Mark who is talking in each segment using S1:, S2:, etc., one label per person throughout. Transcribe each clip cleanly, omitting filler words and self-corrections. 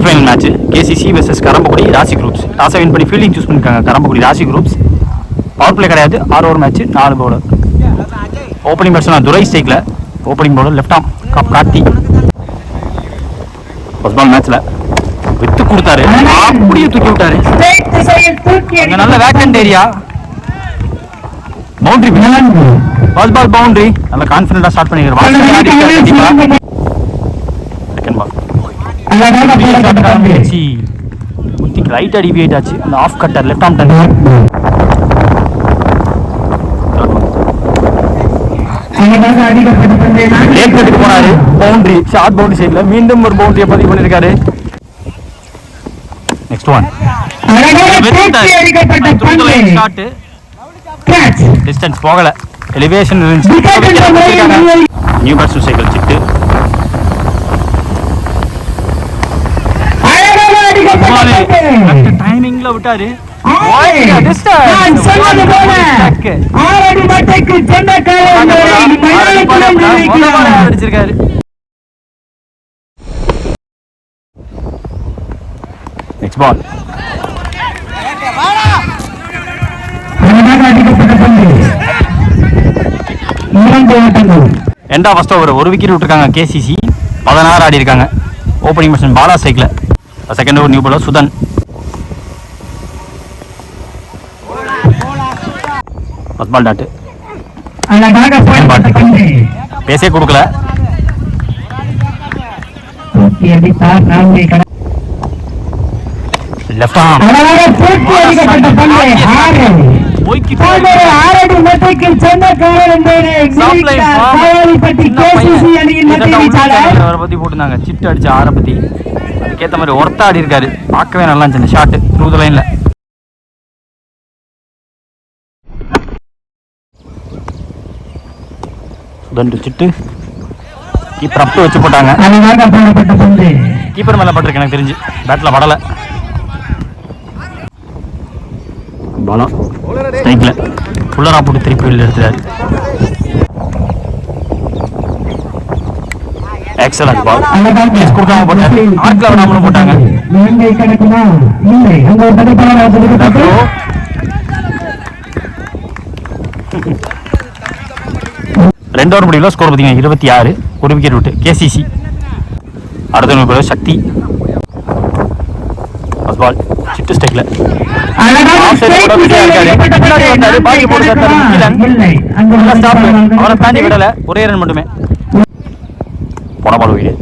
S1: Final match KCC versus Karambakkudi Rasi groups. டாஸை win பண்ணி fielding choose பண்ணிருக்காங்க Karambakkudi Rasi groups. Power play கிடையாது, 6 over match, 4 bowler. Opening batsman Durai ஸ்டேக்கில், opening bowler left arm Karthi. First ball மேட்ச்ல with கொடுத்தாரு, அப்படியே தூக்கி விட்டாரு. அங்க நல்ல vacant area, boundary, first ball boundary. நல்ல கான்ஃபிடென்ட்டா ஸ்டார்ட் பண்ணிருக்காரு. செகண்ட் பால் குத்திக்கு ரைட் டிவியேட் ஆச்சு. அந்த off cutter left arm turn. Leg கட்டுக்கு போனாரு, பவுண்டரி, ஷார்ட் பவுண்டரி சைட்ல மீண்டும் ஒரு பவுண்டரியை பதிவு பண்ணிருக்காரு. நெக்ஸ்ட் ஒன் டிஸ்டன்ஸ் போகல, எலிவேஷன் இருந்துச்சு. நியூ பேட்ஸ்மேன் சைக்கிள் சிட்டு டைமிங்ல விட்டாரு. அடிச்சிருக்காரு. நெக்ஸ்ட் பால் எண்டா ஃபர்ஸ்ட் ஓவர் ஒரு விக்கெட் விட்டுருக்காங்க கேசிசி. 16 ஆடி இருக்காங்க. Opening batsman Bala cycle. Second over new bowler Sudhan. First ball dot, பேசே கொடுக்கல. லெஃப்ட் ஆர்ம் பத்தி போட்டுருந்தாங்க. சிட்டு அடிச்ச 6 பத்தி அதுக்கேற்ற மாதிரி ஒர்த்தா ஆடி இருக்காரு. பார்க்கவே நல்லா இருந்துச்சு ஷாட் த்ரூ தி லைன்ல. சுதன் சிட்டு கீப்பர் அப் வச்சு போட்டாங்க. கீப்பர் மேல பட்டிருக்கு எனக்கு தெரிஞ்சு, பேட்ல படல. பாலா ஸ்ட்ரைக்ல ஃபுல்லரா போட்டு திருப்பி வெளில எடுத்துறாரு. எக்ஸலன்ட் பால். கொடுக்காம போட்டாரு, ஆட்ல விடாமலும் போட்டாங்க. ரெண்டு ஓவர் முடியல, ஸ்கோர் பார்த்தீங்கன்னா 26. ஒரு விக்கெட் விட்டு கேசிசி. அடுத்த சக்தி. ஃபர்ஸ்ட் பால் சிட்டு ஸ்ட்ரைக்ல அவனை தாண்டி விடல, ஒரே ரன் மட்டுமே. போன பால் வீடு.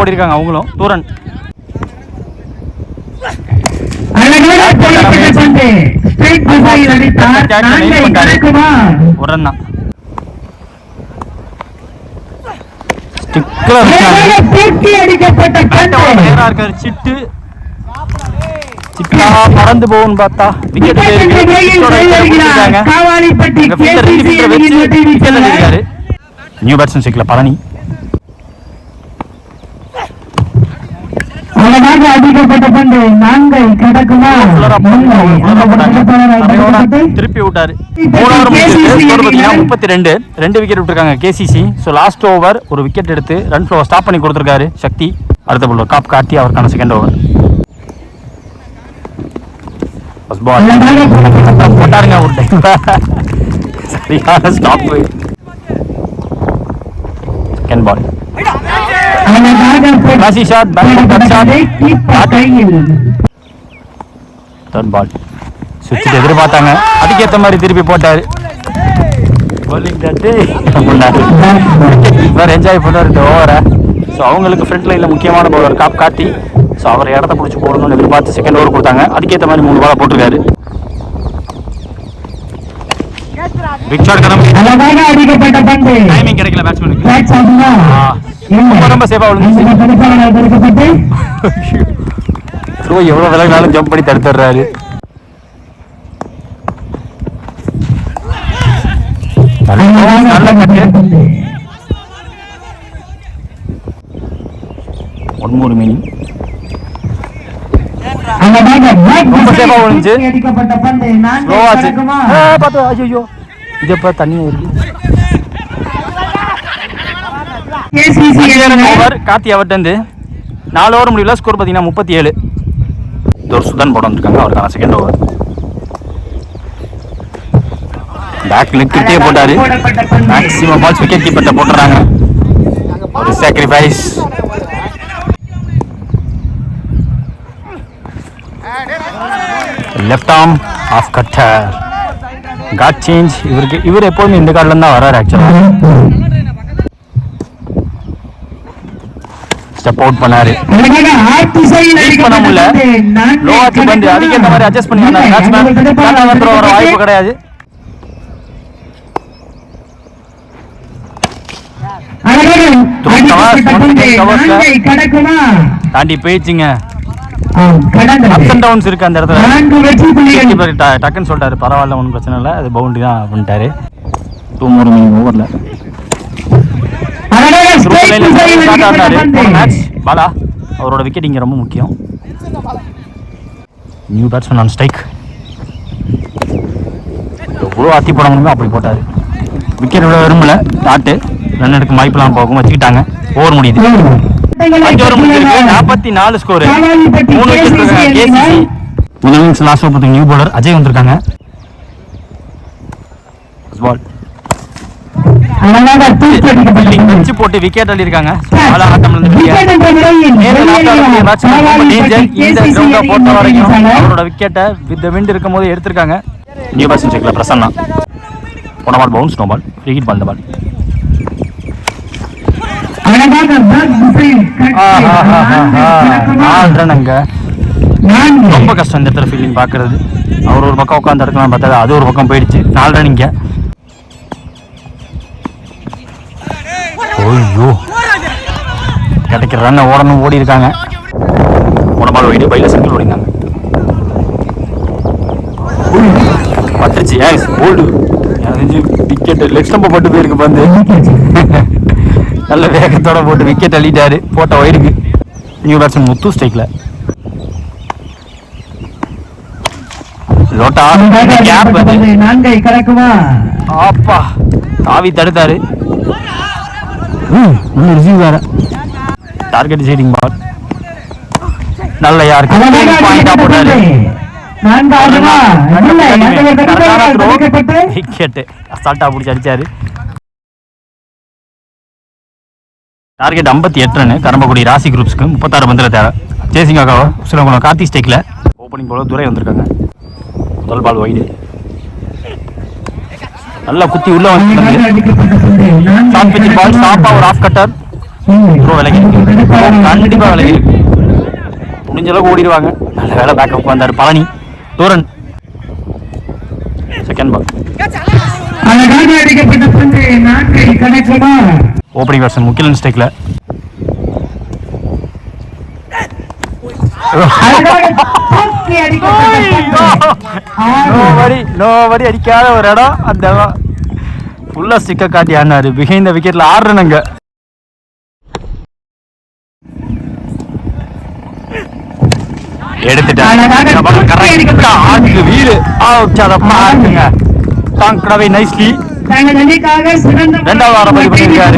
S1: ஓடி இருக்காங்க அவங்களும். 2 ரன். ஒரு ரன் தான். சிட்டு சிட்டா பறந்து போகும் பார்த்தா விக்கெட் இருக்காரு. New batsman cycle Palani. திருப்பி விட்டாரு. 32. 2 விக்கெட் விட்டுருக்காங்க கேசிசி. ஸோ லாஸ்ட் ஓவர் ஒரு விக்கெட் எடுத்து ரன் ஃப்ளோ ஸ்டாப் பண்ணி கொடுத்துருக்காரு சக்தி. அடுத்த பால் காப் கார்த்தி, அவருக்கான செகண்ட் ஓவர். ஃபர்ஸ்ட் பால் போட்டாருங்க ஒரு டைம், சரியான stop. Second ball classy shot, back shot. Third ball சுவிட்ச் எதிர்பார்த்தாங்க, அதுக்கேற்ற மாதிரி திருப்பி போட்டாரு. பவுலிங் தட்டு இவர் என்ஜாய் பண்ணார் இந்த ஓவரை. ஸோ அவங்களுக்கு ஃப்ரண்ட் லைனில் முக்கியமான பவுலர் காப் கார்த்தி. ஸோ அவர் இடத்த பிடிச்சி போடணும்னு எதிர்பார்த்து செகண்ட் ஓவர் கொடுத்தாங்க. அதுக்கேற்ற மாதிரி 3 பாலை போட்டிருக்காரு. பிக் ஷாட் கிளம்பி டைமிங் கிடைக்கல பேட்ஸ்மேனுக்கு. ரொம்ப சேஃபா விழுந்துச்சு. எவ்வளவு விலகினாலும் ஜம்ப் பண்ணி தடுத்துறாரு. நல்ல கட்டு. 1 more மீனிங். ரொம்ப சேஃபா விழுந்துச்சு. ஸ்லோவாச்சு. ஐயோ இது எப்போ தண்ணி இருக்கு ஓவர் கார்த்தி அவர்கிட்ட 4 ஓவர் முடியல. ஸ்கோர் பார்த்தீங்கன்னா 37. இது ஒரு சுதன் போட வந்துருக்காங்க, அவருக்கான செகண்ட் ஓவர். பேக் லெக் கிட்டே போட்டாரு. மேக்ஸிமம் பால்ஸ் விக்கெட் கீப்பர்ட்ட போட்டுறாங்க. ஒரு sacrifice. Left arm off cutter. Guard change. இவர் எப்போதுமே இந்த கார்டில் தான் வர்றாரு. ஆக்சுவலாக ஸ்டெப் அவுட் பண்ணாரு. பண்ண முடியல. லோவாச்சு பந்து அதுக்கேற்ற மாதிரி அட்ஜஸ்ட் பண்ணி வந்தாரு பேட்ஸ்மேன். வர வாய்ப்பு கிடையாது. தாண்டி போயிடுச்சுங்க. அப்ஸ் அண்ட் டவுன்ஸ் இருக்கு அந்த இடத்துல. டக்குன்னு சொல்லிட்டாரு, பரவாயில்ல ஒன்றும் பிரச்சனை இல்லை, அது பவுண்டரி தான் அப்படின்ட்டாரு. 2 more ஓவர்ல மேட்ச் பாலா அவரோட விக்கெட் இங்கே ரொம்ப முக்கியம். New batsman on strike. எவ்வளோ அத்தி போட முடியுமோ அப்படி போட்டார். விக்கெட் விட விரும்பல. டாட்டு ரன் எடுக்க வாய்ப்பெல்லாம் போகும் வச்சுக்கிட்டாங்க. ஓவர் முடியுது. 5 ஓவர் முடிஞ்சிருக்கு. 44 ஸ்கோர். 3 wicket KCC. முதல் innings last over new bowler Ajay வந்திருக்காங்க. பால் வச்சு போட்டு விக்கெட் அள்ளிருக்காங்க. போட்ட வரைக்கும் அவரோட விக்கெட்டை வித் விண்ட் இருக்கும் போது எடுத்திருக்காங்க. நியூ பேட்ஸ்மேன் செக்ல பிரசன்னா. போன ball bounce, no ball, free hit ball. இந்த பால் ரொம்ப கஷ்டம் இந்த இடத்துல ஃபீல்டிங் பார்க்கறது. அவர் ஒரு பக்கம் உட்காந்து இருக்கலாம் பார்த்தா அது ஒரு பக்கம் போயிடுச்சு. 4 ரன் இங்க. ஓய்யோ கிடைக்கிற ரன்னை ஓடணும் ஓடி இருக்காங்க. போன பால் ஓடிட்டு பையில சிங்கிள் ஓடினாங்க. பட்டுருச்சு. போல்டு விக்கெட் லெக் ஸ்டம்பை போட்டு போயிருக்கு பந்து. நல்ல வேகத்தோட போட்டு விக்கெட் அள்ளிட்டாரு. போட்ட ஒயிருக்கு. நியூ பேட்ஸ்மேன் முத்து ஸ்ட்ரைக்ல. அப்பா தாவி தடுத்தாரு. வேற டார்கெட் டிசைடிங் பால். நல்ல யாருக்கு பாயிண்டா போட்டாரு. விக்கெட் அசால்ட்டா பிடிச்சி அடிச்சாரு. Target 58 run. கரம்பக்குடி ராசி குரூப்ஸ்க்கு 36 பந்தில் தேவை. சேசிங் ஆகாவா சிலகுணம் கார்த்தி ஸ்டேக்ல. ஓப்பனிங் போல துரை வந்திருக்காங்க. முதல் பால் வைடு. நல்லா குத்தி உள்ள வந்து பால் ஸ்டாப்பா ஒரு ஆஃப் கட்டர். விலகி கண்டிப்பா விலகி இருக்கு. முடிஞ்ச அளவுக்கு ஓடிடுவாங்க. நல்ல வேலை பேக்கப் வந்தாரு Palani. Two run. Second ball. Opening batsman முக்கியலன் ஸ்டேக்ல. நோவடி அடிக்காத ஒரு இடம். அந்த ஃபுல்லா ஸ்டிக்க காட்டி ஆடினாரு. Behind the விக்கெட்ல 6 ரன்னுங்க. எடுத்துட்டாங்க வீடு. நைஸ்லி. ரெண்டாவது வாரம் பதிவு பண்ணியிருக்காரு.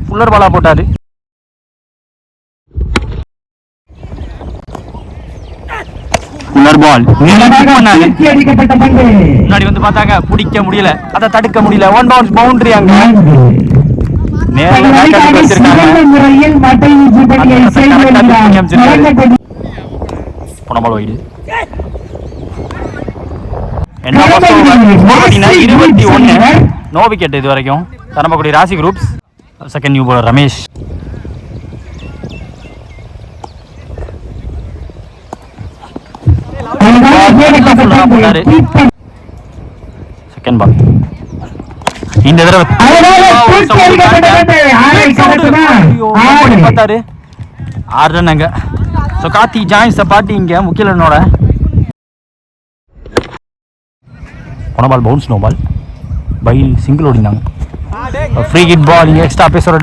S1: ஃபுல்லர் பாலா போட்டாரு. முன்னாடி வந்து பார்த்தாங்க, பிடிக்க முடியல, அதை தடுக்க முடியல. 1 பவுன்ஸ் பவுண்டரி. அங்க போன 21. நோ விக்கெட் இது வரைக்கும். Karambakudi Rasi groups. Second new bowler Ramesh. Second ball. இந்த தடவை பார்த்தாரு. 6 ரன் அங்க. ஸோ கார்த்தி ஜாயின்ஸ் பார்ட்டி இங்க முக்கியலனோட. போன பால் பவுன்ஸ், நோ பால், பைல் சிங்கிள் ஓடினாங்க. Free hit ball. இங்க எக்ஸ்ட்ரா பேசோட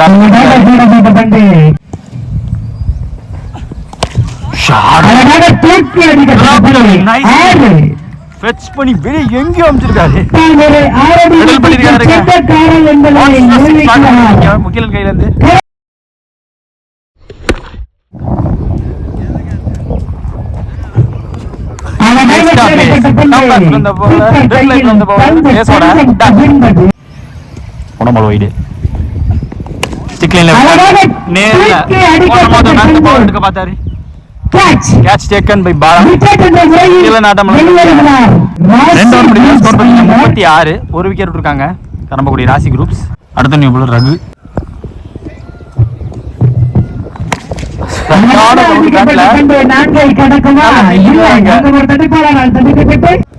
S1: ஃபெட்ச் பண்ணி வெளியே எங்கேயோ அமைச்சிருக்காரு. முகிலன் கையில இருந்து உடம்பு வைடு பார்த்தாரு. Catch taken by Bala. 36 ஒரு விக்கெட் விட்டுருக்காங்க கரம்பக்குடி ராசி குரூப்ஸ். அடுத்த new bowler Raghu.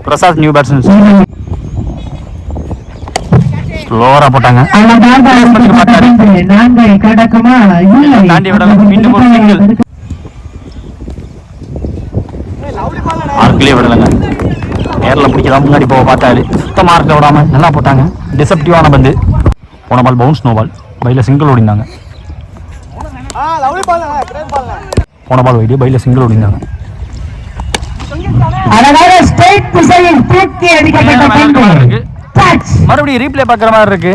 S1: Prasad new batsman ஸ்லோரா போட்டாங்க. தாண்டி விட மீண்டும் ஒரு சிங்கிள். மார்க்லயே விடலைங்க. நேரில் பிடிக்கலாம் முன்னாடி போக பார்த்தாரு. சுத்த மார்க்கில் விடாம நல்லா போட்டாங்க. டிசப்டிவான பந்து. போன பால் பவுன்ஸ் நோ பால். பையில சிங்கிள் ஓடிந்தாங்க. போன பால் வைடிய பையில சிங்கிள் ஓடிந்தாங்க. மறுபடியும் ரீப்ளே பாக்குற மாதிரி இருக்கு.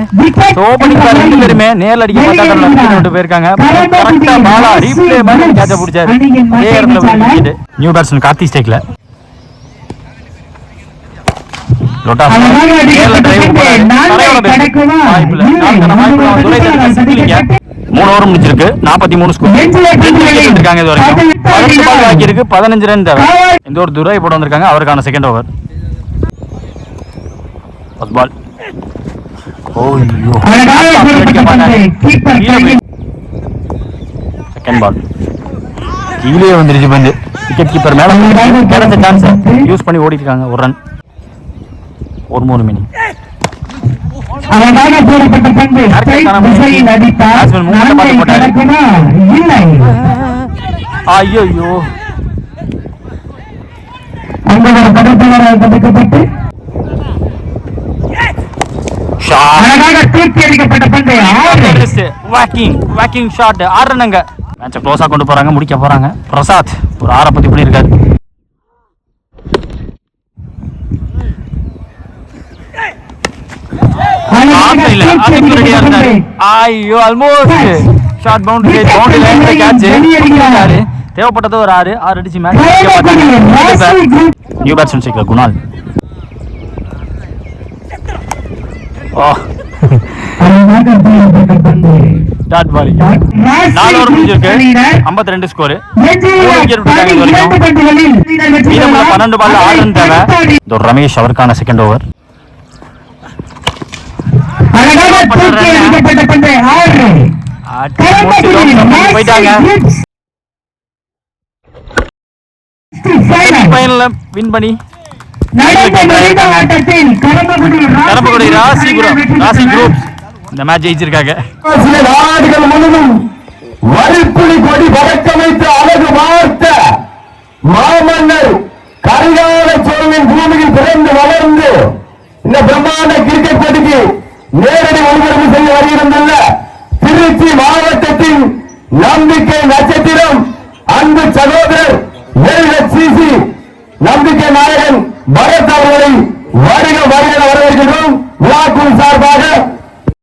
S1: ஓபனிங் ரெண்டு பேருமே நேர்ல அடிக்க பார்த்தாங்க போயிருக்காங்க. கரெக்டா பாலா ரீப்ளே மாதிரி கேட்ச பிடிச்சாரு. அதே இடத்துல நியூ பேட்ஸ்மேன் கார்த்தி ஸ்டேக்ல லோட்டா நேர்ல டிரைவ் வாய்ப்புல 3 ஓவர் முடிச்சிருக்கு. 43 ஸ்கோர் இருக்காங்க. இது வரைக்கும் 10 பால் பாக்கி இருக்கு. 15 ரன் தேவை. இந்த ஒரு துரை போட வந்திருக்காங்க. அவருக்கான செகண்ட் ஓவர். First ball. ஓய்யோ செகண்ட் பால் கீழே வந்துருச்சு பந்து. விக்கெட் கீப்பர் மேல கிடைச்ச சான்ஸ் யூஸ் பண்ணி ஓடி இருக்காங்க. ஒரு ரன். ஒரு 3 மினி. ஐயோ கொண்டு போறாங்க. முடிக்க போறாங்க. பிரசாத் ஒரு 6 பத்தி பண்ணிருக்காரு. தேவைப்பட்டது ஒரு 6 அடிச்சு match. New batsman cycle Kunal. Start bowling. 4 over முடிஞ்சிருக்கு. 52 ஸ்கோர். 3 விக்கெட் விட்டுட்டாங்க இது வரைக்கும். மீதமுள்ள 12 பால்ல 6 ரன் தேவை. ரமேஷ் அவருக்கான செகண்ட் ஓவர். போயிட்டாங்க. வின் பண்ணி கரம்பக்குடி ராசி குரூப்ஸ் இந்த மேட்ச் ஜெயிச்சிருக்காங்க. நாடுகள் முழுவதும் வரிப்புலி கொடி பறக்கமைத்து அழகு வார்த்த மாமன்னர் கரிகால சோழனின் பூமியில் பிறந்து வளர்ந்து இந்த பிரம்மாண்ட கிரிக்கெட் போட்டிக்கு நேரடி ஒளிபரப்பு செய்ய வருகின்றன திருச்சி மாவட்டத்தின் நம்பிக்கை நட்சத்திரம் அன்பு சகோதரர் LHCC நம்பிக்கை நாயகன் பரத் அவர்களை வருக வரவேற்கிறோம். விழாக்குழு சார்பாக